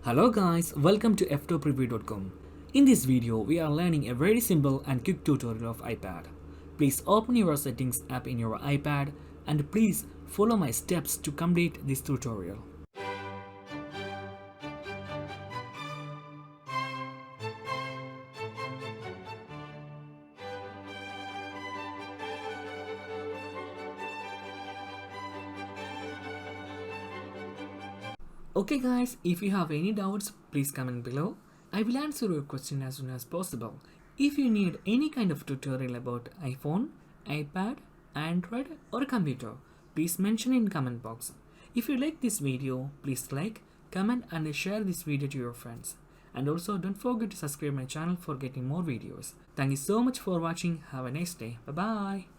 Hello guys, welcome to Ftopreview.com. In this video, we are learning a very simple and quick tutorial of iPad. Please open your settings app in your iPad and please follow my steps to complete this tutorial. Okay guys, if you have any doubts, please comment below. I will answer your question as soon as possible. If you need any kind of tutorial about iPhone, iPad, Android or computer, please mention in comment box. If you like this video, please like, comment and share this video to your friends. And also don't forget to subscribe my channel for getting more videos. Thank you so much for watching. Have a nice day. Bye bye.